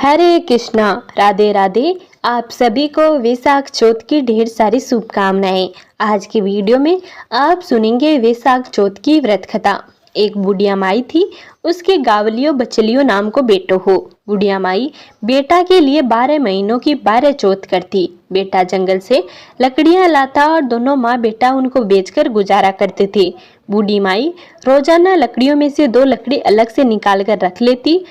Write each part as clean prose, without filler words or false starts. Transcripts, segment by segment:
हरे कृष्णा, राधे राधे। आप सभी को वैशाख चौथ की ढेर सारी शुभकामनाएं। आज की वीडियो में आप सुनेंगे वैशाख चौथ की व्रत कथा। एक बुढ़िया माई थी, उसके गावलियो बचलियो नाम को बेटो हो। बुढ़िया माई बेटा के लिए 12 महीनों की 12 चौथ करती। बेटा जंगल से लकड़ियां लाता और दोनों माँ बेटा उनको बेचकर गुजारा करते थे। बूढ़ी माई रोजाना लकड़ियों में से 2 लकड़ी अलग से निकाल कर रख लेती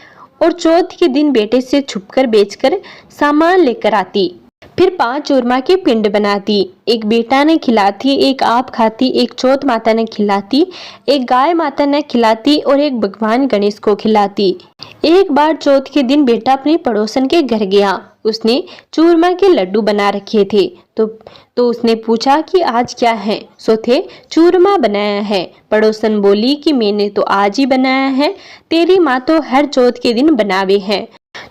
और चौथ के दिन बेटे से छुपकर बेचकर सामान लेकर आती। फिर 5 चूरमा के पिंड बनाती। एक बेटा ने खिलाती, एक आप खाती, एक चौथ माता ने खिलाती, एक गाय माता ने खिलाती और एक भगवान गणेश को खिलाती। एक बार चौथ के दिन बेटा अपने पड़ोसन के घर गया। उसने चूरमा के लड्डू बना रखे थे तो उसने पूछा कि आज क्या है। सो थे चूरमा बनाया है। पड़ोसन बोली कि मैंने तो आज ही बनाया है, तेरी माँ तो हर चौथ के दिन बनावे है।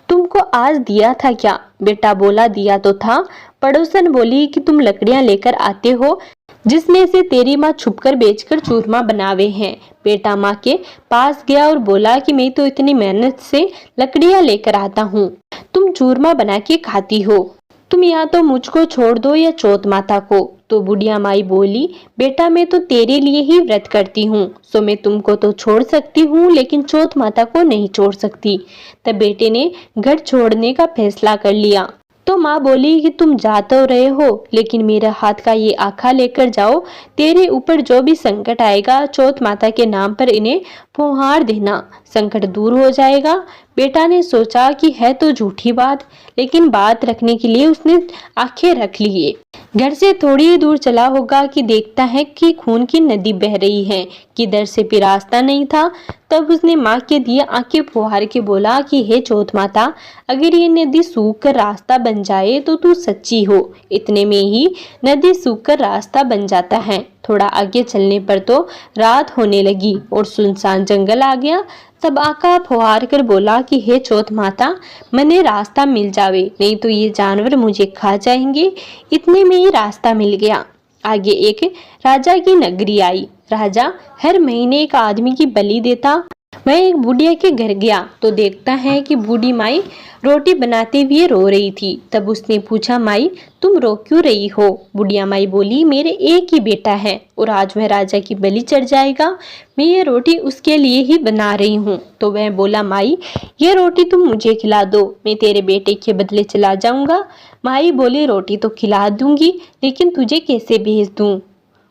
तुमको आज दिया था क्या? बेटा बोला दिया तो था। पड़ोसन बोली कि तुम लकड़ियां लेकर आते हो जिसमें से तेरी माँ छुपकर बेचकर चूरमा बनावे हैं। बेटा माँ के पास गया और बोला कि मैं तो इतनी मेहनत से लकड़ियां लेकर आता हूँ, तुम चूरमा बना के खाती हो। तुम या तो मुझको छोड़ दो या चौथ माता को। तो बुढ़िया माई बोली, बेटा मैं तो तेरे लिए ही व्रत करती हूँ, सो मैं तुमको तो छोड़ सकती हूँ लेकिन चौथ माता को नहीं छोड़ सकती। तब बेटे ने घर छोड़ने का फैसला कर लिया। तो माँ बोली कि तुम जा तो रहे हो लेकिन मेरा हाथ का ये आखा लेकर जाओ, तेरे ऊपर जो भी संकट आएगा चौथ माता के नाम पर इन्हें फुहार देना, संकट दूर हो जाएगा। बेटा ने सोचा कि है तो झूठी बात, लेकिन बात रखने के लिए उसने आंखें रख लिए। घर से थोड़ी ही दूर चला होगा कि देखता है कि खून की नदी बह रही है। किधर से भी रास्ता नहीं था। तब उसने माँ के दिए आंखें फुहार के बोला कि हे चौथ माता, अगर ये नदी सूख कर रास्ता बन जाए तो तू सच्ची हो। इतने में ही नदी सूख कर रास्ता बन जाता है। थोड़ा आगे चलने पर तो रात होने लगी और सुनसान जंगल आ गया। तब आका फुहार कर बोला कि हे चौथ माता, मने रास्ता मिल जावे, नहीं तो ये जानवर मुझे खा जाएंगे। इतने में ही रास्ता मिल गया। आगे एक राजा की नगरी आई। राजा हर महीने एक आदमी की बलि देता। वह एक बुढ़िया के घर गया तो देखता है कि बूढ़ी माई रोटी बनाते हुए रो रही थी। तब उसने पूछा, माई तुम रो क्यों रही हो? बुढ़िया माई बोली, मेरे एक ही बेटा है और आज वह राजा की बलि चढ़ जाएगा, मैं ये रोटी उसके लिए ही बना रही हूँ। तो वह बोला, माई ये रोटी तुम मुझे खिला दो, मैं तेरे बेटे के बदले चला जाऊंगा। माई बोली, रोटी तो खिला दूंगी लेकिन तुझे कैसे भेज दूं?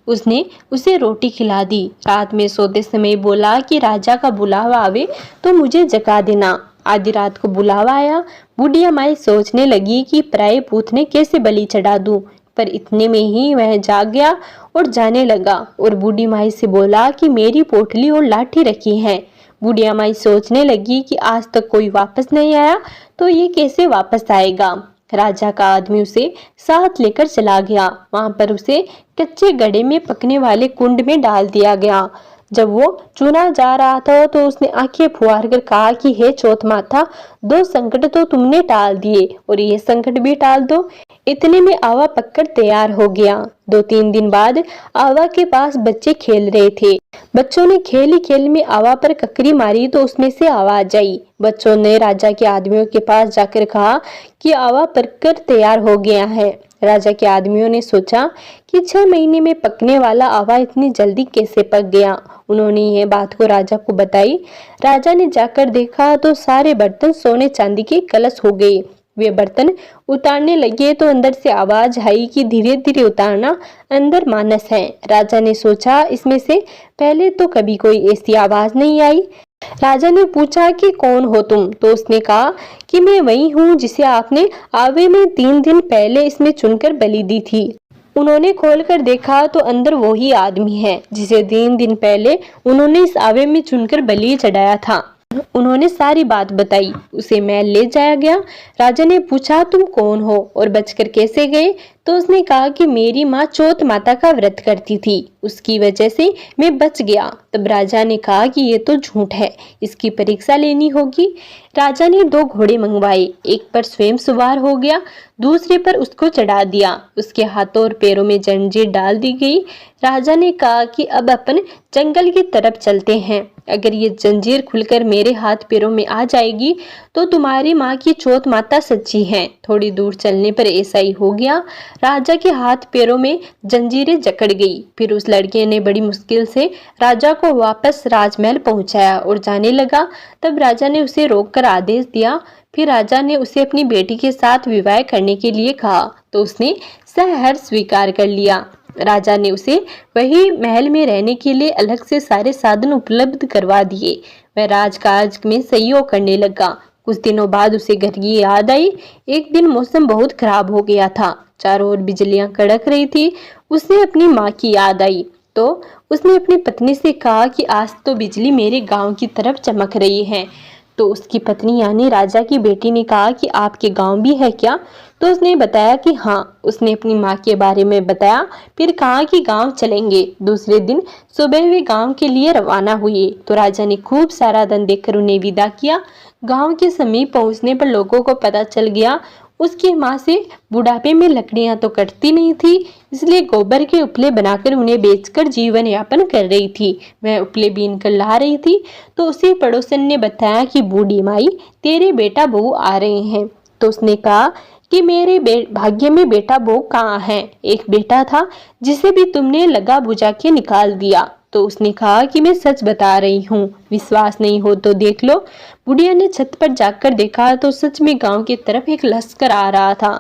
उसने उसे रोटी खिला दी। रात में सोते समय बोला कि राजा का बुलावा आवे तो मुझे जगा देना। आधी रात को बुलावा आया। बुढ़िया माई सोचने लगी कि पराये पूत ने कैसे बलि चढ़ा दूं, पर इतने में ही वह जाग गया और जाने लगा और बूढ़ी माई से बोला कि मेरी पोटली और लाठी रखी है। बुढ़िया माई सोचने लगी कि आज तक कोई वापस नहीं आया तो ये कैसे वापस आएगा। राजा का आदमी उसे साथ लेकर चला गया। वहां पर उसे कच्चे गड्ढे में पकने वाले कुंड में डाल दिया गया। जब वो चुना जा रहा था तो उसने आंखें फुआर कर कहा कि हे चौथ माता, 2 संकट तो तुमने टाल दिए और ये संकट भी टाल दो। इतने में आवा पककर तैयार हो गया। 2-3 दिन बाद आवा के पास बच्चे खेल रहे थे। बच्चों ने खेल ही खेल में आवा पर ककरी मारी तो उसमें से आवाज आई। बच्चों ने राजा के आदमियों के पास जाकर कहा कि आवा पककर तैयार हो गया है। राजा के आदमियों ने सोचा कि 6 महीने में पकने वाला आवा इतनी जल्दी कैसे पक गया। उन्होंने यह बात को राजा को बताई। राजा ने जाकर देखा तो सारे बर्तन सोने चांदी के कलश हो गए। वे बर्तन उतारने लगे तो अंदर से आवाज आई कि धीरे धीरे उतारना, अंदर मानस है। राजा ने सोचा इसमें से पहले तो कभी कोई ऐसी आवाज नहीं आई। राजा ने पूछा कि कौन हो तुम? तो उसने कहा कि मैं वही हूँ जिसे आपने आवे में 3 दिन पहले इसमें चुनकर बलि दी थी। उन्होंने खोलकर देखा तो अंदर वही आदमी है जिसे 3 दिन पहले उन्होंने इस आवे में चुनकर बलि चढ़ाया था। उन्होंने सारी बात बताई। उसे महल ले जाया गया। राजा ने पूछा तुम कौन हो और बचकर कैसे गए? तो उसने कहा कि मेरी माँ चौथ माता का व्रत करती थी, उसकी वजह से मैं बच गया। तब राजा ने कहा कि ये तो झूठ है, इसकी परीक्षा लेनी होगी। राजा ने 2 घोड़े मंगवाए, एक पर स्वयं सवार हो गया, दूसरे पर उसको चढ़ा दिया। उसके हाथों और पैरों में जंजीर डाल दी गई। राजा ने कहा कि अब अपन जंगल की तरफ चलते हैं, अगर ये जंजीर खुलकर मेरे हाथ पैरों में आ जाएगी तो तुम्हारी माँ की चौथ माता सच्ची है। थोड़ी दूर चलने पर ऐसा ही हो गया। राजा के हाथ पैरों में जंजीरें जकड़ गई। फिर उस लड़के ने बड़ी मुश्किल से राजा को वापस राजमहल पहुंचाया और जाने लगा। तब राजा ने उसे रोककर आदेश दिया। फिर राजा ने उसे अपनी बेटी के साथ विवाह करने के लिए कहा, तो उसने सहर्ष स्वीकार कर लिया। राजा ने उसे वही महल में रहने के लिए अलग से सारे साधन उपलब्ध करवा दिए। वह राजकाज में सहयोग करने लगा। कुछ दिनों बाद उसे घर की याद आई। एक दिन मौसम बहुत खराब हो गया था, चारों ओर बिजलियां कड़क रही थी। उसे अपनी माँ की याद आई, तो उसने अपनी पत्नी से कहा कि आज तो बिजली मेरे गांव की तरफ चमक रही है। तो उसकी पत्नी यानी राजा की बेटी ने कहा कि आपके गांव भी है क्या? तो उसने बताया कि हाँ। उसने अपनी माँ के बारे में बताया, फिर कहा कि गांव चलेंगे। दूसरे दिन सुबह वे गांव के लिए रवाना हुए। तो राजा ने खूब सारा धन देकर उन्हें विदा किया। गांव के समीप पहुंचने पर लोगों को पता चल गया उसकी माँ से बुढ़ापे में लकड़ियां तो कटती नहीं थी, इसलिए गोबर के उपले बनाकर उन्हें बेचकर जीवन यापन कर रही थी। वह उपले बीन कर ला रही थी, तो उसी पड़ोसन ने बताया कि बूढ़ी माई तेरे बेटा बहू आ रहे हैं। तो उसने कहा कि मेरे भाग्य में बेटा बहू कहाँ है? एक बेटा था जिसे भी तुमने लगा बुझा के निकाल दिया। तो उसने कहा कि मैं सच बता रही हूँ, विश्वास नहीं हो तो देख लो। बुढ़िया ने छत पर जाकर देखा तो सच में गांव की तरफ एक लश्कर आ रहा था।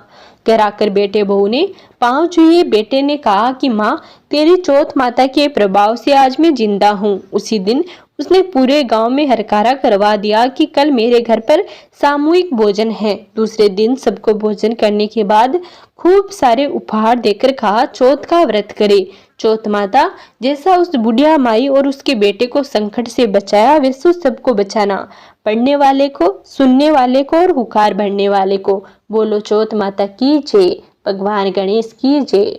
घर आकर बेटे बहू ने पांव छुए। बेटे ने कहा कि माँ, तेरी चौथ माता के प्रभाव से आज मैं जिंदा हूँ। उसी दिन उसने पूरे गांव में हरकारा करवा दिया कि कल मेरे घर पर सामूहिक भोजन है। दूसरे दिन सबको भोजन करने के बाद खूब सारे उपहार देकर कहा चौथ का व्रत करे। चौथ माता जैसा उस बुढ़िया माई और उसके बेटे को संकट से बचाया, वैसे सबको बचाना, पढ़ने वाले को, सुनने वाले को और हुकार भरने वाले को। बोलो चौथ माता की जय, भगवान गणेश की जय।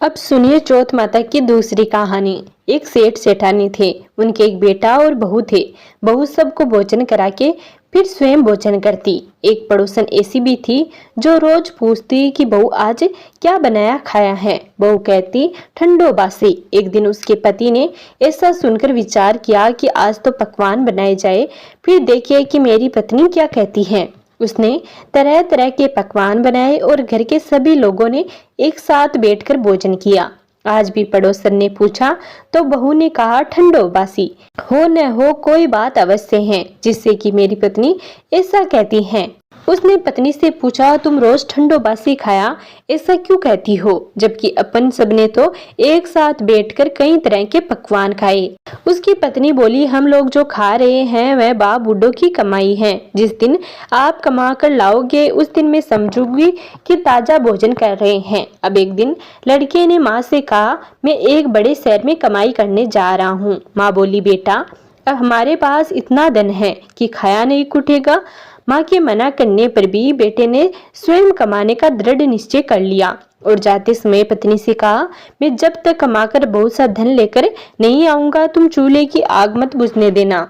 अब सुनिए चौथ माता की दूसरी कहानी। एक सेठ सेठानी थे, उनके एक बेटा और बहू थे। बहू सबको भोजन करा के फिर स्वयं भोजन करती। एक पड़ोसन ऐसी भी थी जो रोज पूछती कि बहू आज क्या बनाया खाया है। बहू कहती ठंडो बासी। एक दिन उसके पति ने ऐसा सुनकर विचार किया कि आज तो पकवान बनाए जाए, फिर देखिए कि मेरी पत्नी क्या कहती है। उसने तरह तरह के पकवान बनाए और घर के सभी लोगों ने एक साथ बैठकर भोजन किया। आज भी पड़ोसन ने पूछा तो बहू ने कहा ठंडो बासी, हो न हो कोई बात अवश्य है जिससे कि मेरी पत्नी ऐसा कहती है। उसने पत्नी से पूछा तुम रोज ठंडो बासी खाया ऐसा क्यों कहती हो, जबकि अपन सबने तो एक साथ बैठकर कई तरह के पकवान खाए। उसकी पत्नी बोली हम लोग जो खा रहे हैं वह बाप बूढ़ों की कमाई है। जिस दिन आप कमा कर लाओगे उस दिन मैं समझूंगी कि ताजा भोजन कर रहे हैं। अब एक दिन लड़के ने माँ से कहा मैं एक बड़े शहर में कमाई करने जा रहा हूँ। माँ बोली बेटा अब हमारे पास इतना धन है कि खाया नहीं कुटेगा। माँ के मना करने पर भी बेटे ने स्वयं कमाने का दृढ़ निश्चय कर लिया और जाते समय पत्नी से कहा मैं जब तक कमाकर बहुत सा धन लेकर नहीं आऊंगा तुम चूल्हे की आग मत बुझने देना।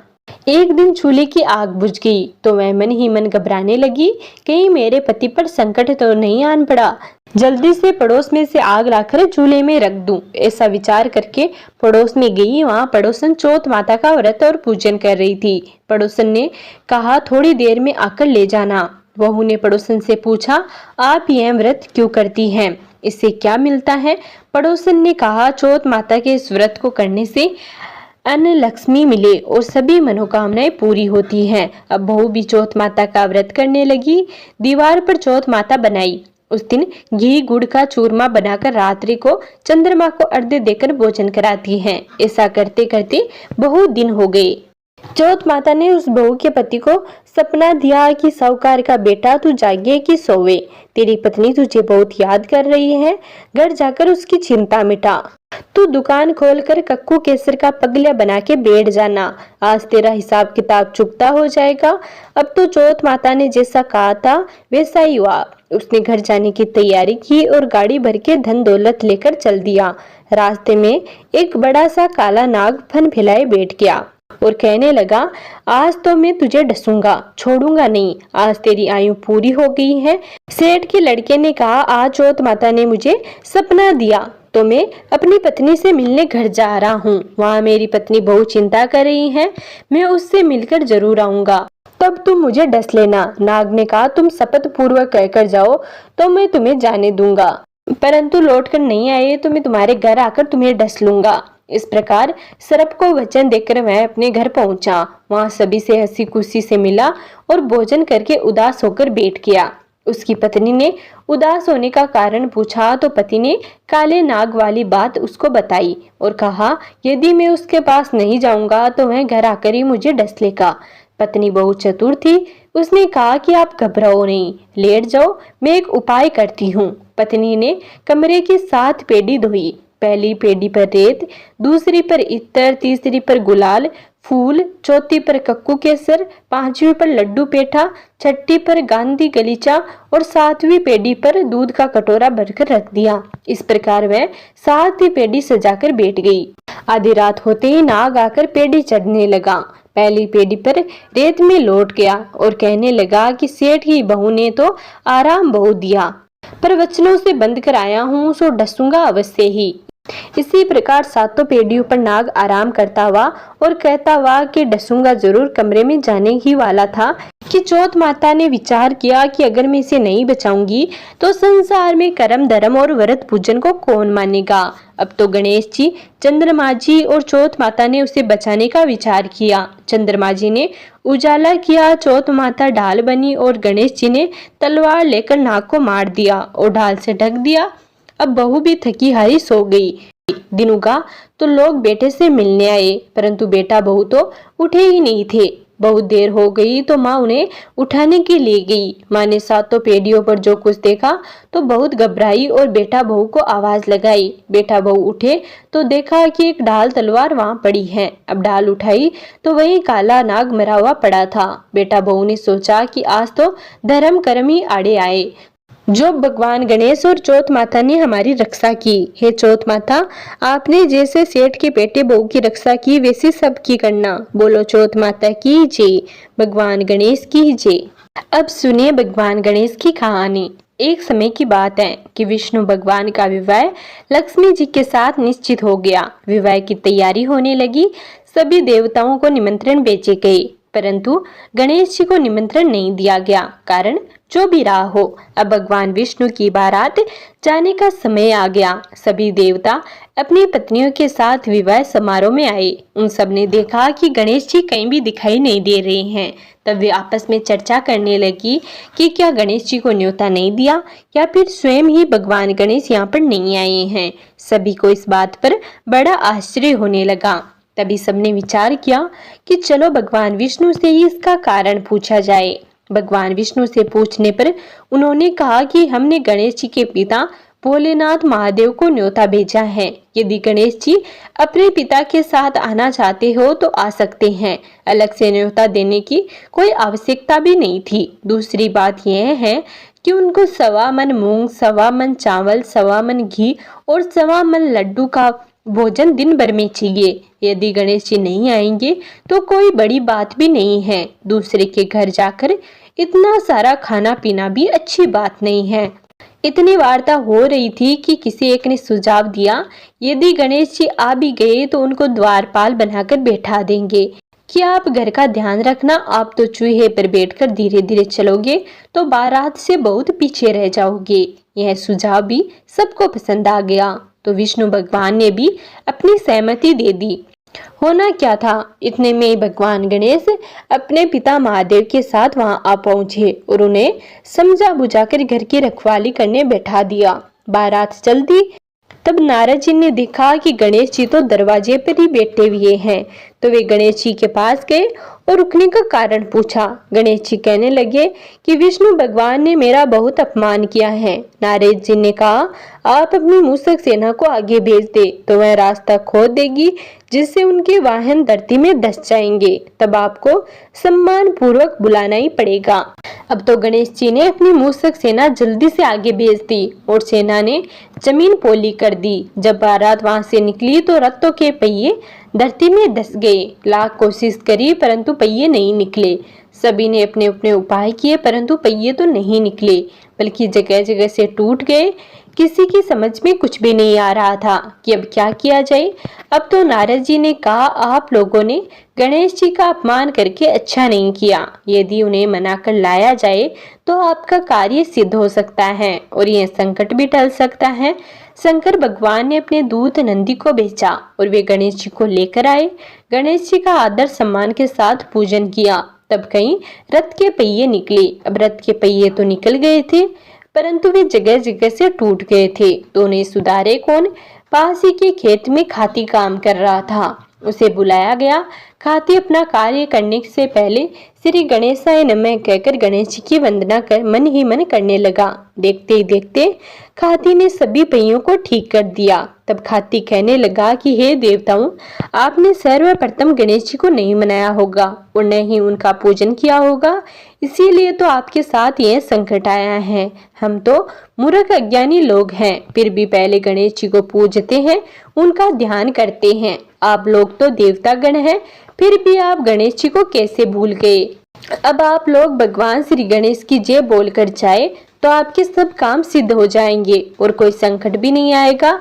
एक दिन चूल्हे की आग बुझ गई तो वह मन ही मन घबराने लगी, कहीं मेरे पति पर संकट तो नहीं आन पड़ा। जल्दी से पड़ोस में से आग लाकर चूल्हे में रख दूं। ऐसा विचार करके पड़ोस में गई। वहां पड़ोसन चौथ माता का व्रत और पूजन कर रही थी। पड़ोसन ने कहा थोड़ी देर में आकर ले जाना। बहू ने पड़ोसन से पूछा आप यह व्रत क्यों करती हैं, इससे क्या मिलता है? पड़ोसन ने कहा चौथ माता के इस व्रत को करने से अन्न लक्ष्मी मिले और सभी मनोकामनाएं पूरी होती हैं। अब बहू भी चौथ माता का व्रत करने लगी। दीवार पर चौथ माता बनाई। उस दिन घी गुड़ का चूरमा बनाकर रात्रि को चंद्रमा को अर्घ्य देकर भोजन कराती हैं। ऐसा करते करते बहुत दिन हो गए। चौथ माता ने उस बहू के पति को सपना दिया कि साहूकार का बेटा तू जागे कि सोवे, तेरी पत्नी तुझे बहुत याद कर रही है, घर जाकर उसकी चिंता मिटा। तू दुकान खोलकर कक्कू केसर का पगलिया बना के बैठ जाना, आज तेरा हिसाब किताब चुकता हो जाएगा। अब तो चौथ माता ने जैसा कहा था वैसा ही हुआ। उसने घर जाने की तैयारी की और गाड़ी भर के धन दौलत लेकर चल दिया। रास्ते में एक बड़ा सा काला नाग फन फैलाए बैठ गया और कहने लगा, आज तो मैं तुझे डसूंगा, छोड़ूंगा नहीं, आज तेरी आयु पूरी हो गई है। सेठ के लड़के ने कहा, आज चौथ माता ने मुझे सपना दिया तो मैं अपनी पत्नी से मिलने घर जा रहा हूँ। वहाँ मेरी पत्नी बहुत चिंता कर रही है, मैं उससे मिलकर जरूर आऊंगा, तब तुम मुझे डस लेना। नाग ने कहा, तुम शपथ पूर्वक कहकर जाओ तो मैं तुम्हें जाने दूंगा, परंतु लौटकर नहीं आए तो मैं तुम्हारे घर आकर तुम्हें डस लूंगा। इस प्रकार सर्प को वचन देकर वह अपने घर पहुंचा। वहां सभी से हंसी खुशी से मिला और भोजन करके उदास होकर बैठ गया। उसकी पत्नी ने उदास होने का कारण पूछा तो पति ने काले नाग वाली बात उसको बताई और कहा, यदि मैं उसके पास नहीं जाऊंगा तो वह घर आकर ही मुझे डस लेगा। पत्नी बहुत चतुर थी, उसने कहा कि आप घबराओ नहीं, लेट जाओ, मैं एक उपाय करती हूँ। पत्नी ने कमरे की 7 पेड़ी धोई। पहली पेड़ी पर रेत, दूसरी पर इत्र, तीसरी पर गुलाल फूल, चौथी पर कक्कू केसर, 5वीं पर लड्डू पेठा, 6ठी पर गांधी गलीचा और 7वीं पेड़ी पर दूध का कटोरा भरकर रख दिया। इस प्रकार वह 7वीं पेड़ी सजाकर बैठ गई। आधी रात होते ही नाग आकर पेड़ी चढ़ने लगा। पहली पेड़ी पर रेत में लौट गया और कहने लगा कि सेठ की बहू ने तो आराम बहुत दिया, पर वचनों से बंद कर आया हूँ, सो डसूंगा अवश्य ही। इसी प्रकार 7 पेड़ियों पर नाग आराम करता हुआ और कहता हुआ कि डसूंगा जरूर कमरे में जाने ही वाला था कि चौथ माता ने विचार किया कि अगर मैं इसे नहीं बचाऊंगी तो संसार में कर्म धर्म और व्रत पूजन को कौन मानेगा। अब तो गणेश जी, चंद्रमा जी और चौथ माता ने उसे बचाने का विचार किया। चंद्रमा जी ने उजाला किया, चौथ माता ढाल बनी और गणेश जी ने तलवार लेकर नाग को मार दिया और ढाल से ढक दिया। अब बहू भी थकी हारी सो गई। दिन उगा तो लोग बेटे से मिलने आए, परंतु बेटा बहू तो उठे ही नहीं थे। बहुत देर हो गई तो माँ उन्हें उठाने के लिए गई। माँ ने 7 पेड़ियों पर जो कुछ देखा तो बहुत घबराई और बेटा बहू को आवाज लगाई। बेटा बहू उठे तो देखा कि एक ढाल तलवार वहां पड़ी है। अब ढाल उठाई तो वहीं काला नाग मरा हुआ पड़ा था। बेटा बहू ने सोचा कि आज तो धर्म कर्म ही आड़े आए, जो भगवान गणेश और चौथ माता ने हमारी रक्षा की। हे चौथ माता, आपने जैसे सेठ के बेटे बहू की रक्षा की वैसे सबकी करना। बोलो चौथ माता की जय, भगवान गणेश की जय। अब सुनिए भगवान गणेश की कहानी। एक समय की बात है कि विष्णु भगवान का विवाह लक्ष्मी जी के साथ निश्चित हो गया। विवाह की तैयारी होने लगी। सभी देवताओं को निमंत्रण भेजे गए, परंतु गणेश जी को निमंत्रण नहीं दिया गया। कारण जो भी रहा हो, अब भगवान विष्णु की बारात जाने का समय आ गया। सभी देवता अपनी पत्नियों के साथ विवाह समारोह में आए। उन सब ने देखा कि गणेश जी कहीं भी दिखाई नहीं दे रहे हैं। तब वे आपस में चर्चा करने लगी कि क्या गणेश जी को न्योता नहीं दिया या फिर स्वयं ही भगवान गणेश यहाँ पर नहीं आए हैं। सभी को इस बात पर बड़ा आश्चर्य होने लगा। तभी सबने विचार किया कि चलो भगवान विष्णु से ही इसका कारण पूछा जाए। भगवान विष्णु से पूछने पर उन्होंने कहा कि हमने गणेश जी के पिता भोलेनाथ महादेव को न्योता भेजा है। यदि गणेश जी अपने पिता के साथ आना चाहते हो तो आ सकते हैं, अलग से न्योता देने की कोई आवश्यकता भी नहीं थी। दूसरी बात यह है कि उनको 1.25 मन मूंग, 1.25 मन चावल, 1.25 मन घी और 1.25 मन लड्डू का भोजन दिन भर में चाहिए। यदि गणेश जी नहीं आएंगे तो कोई बड़ी बात भी नहीं है। दूसरे के घर जाकर इतना सारा खाना पीना भी अच्छी बात नहीं है। इतनी वार्ता हो रही थी कि किसी एक ने सुझाव दिया, यदि गणेश जी आ भी गए तो उनको द्वारपाल बनाकर बैठा देंगे कि आप घर का ध्यान रखना, आप तो चूहे पर बैठकर धीरे धीरे चलोगे तो बारात से बहुत पीछे रह जाओगे। यह सुझाव भी सबको पसंद आ गया तो विष्णु भगवान ने भी अपनी सहमति दे दी। होना क्या था, इतने में भगवान गणेश अपने पिता महादेव के साथ वहां आ पहुंचे और उन्हें समझा बुझाकर घर की रखवाली करने बैठा दिया। बारात चल दी। तब नारद जी ने देखा कि गणेश जी तो दरवाजे पर ही बैठे हुए हैं, तो वे गणेश जी के पास गए और रुकने का कारण पूछा। गणेश जी कहने लगे कि विष्णु भगवान ने मेरा बहुत अपमान किया है। नारद जी ने कहा, आप अपनी मूषक सेना को आगे भेज दे तो वह रास्ता खोद देगी, जिससे उनके वाहन धरती में धस जाएंगे। तब आपको सम्मान पूर्वक बुलाना ही पड़ेगा। अब तो गणेश जी ने अपनी मूषक सेना जल्दी से आगे भेज दी और सेना ने जमीन पोली कर दी। जब बारात वहां से निकली तो रथों के पहिए धरती में धस गए। लाख कोशिश करी परंतु पहिए नहीं निकले। सभी ने अपने अपने उपाय किए परंतु पहिए तो नहीं निकले, बल्कि जगह जगह से टूट गए। किसी की समझ में कुछ भी नहीं आ रहा था कि अब क्या किया जाए। अब तो नारद जी ने कहा, आप लोगों ने गणेश जी का अपमान करके अच्छा नहीं किया। यदि उन्हें मना कर लाया जाए तो आपका कार्य सिद्ध हो सकता है और यह संकट भी टल सकता है। शंकर भगवान ने अपने दूत नंदी को भेजा और वे गणेश जी को लेकर आए। गणेश जी का आदर सम्मान के साथ पूजन किया। तब कहीं रथ के पहिए निकले। अब रथ के पहिए तो निकल गए थे परंतु वे जगह जगह से टूट गए थे, तो उन्हें सुधारे कौन? पास ही के खेत में खाती काम कर रहा था, उसे बुलाया गया। खाती अपना कार्य करने से पहले श्री गणेशाय नमः कहकर गणेश जी की वंदना कर मन ही मन करने लगा। देखते ही देखते खाती ने सभी पहियों को ठीक कर दिया। तब खाती कहने लगा कि हे देवताओं, आपने सर्वप्रथम गणेश जी को नहीं मनाया होगा और न ही उनका पूजन किया होगा, इसीलिए तो आपके साथ यह संकट आया है। हम तो मूर्ख अज्ञानी लोग हैं, फिर भी पहले गणेश जी को पूजते हैं, उनका ध्यान करते हैं। आप लोग तो देवता गण हैं, फिर भी आप गणेश जी को कैसे भूल गए? अब आप लोग भगवान श्री गणेश की जय बोलकर जाए तो आपके सब काम सिद्ध हो जाएंगे और कोई संकट भी नहीं आएगा।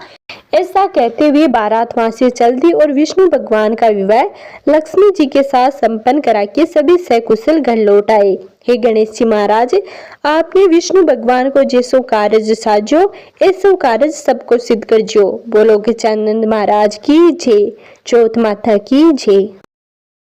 ऐसा कहते हुए बारात वहां से चल दी और विष्णु भगवान का विवाह लक्ष्मी जी के साथ संपन्न करा के सभी सकुशल घर लौट आए। हे गणेश जी महाराज, आपने विष्णु भगवान को जैसो कारज साजो ऐसो कारज सबको सिद्ध कर जो। बोलो गजानंद महाराज की जय। चौथ माता की जय।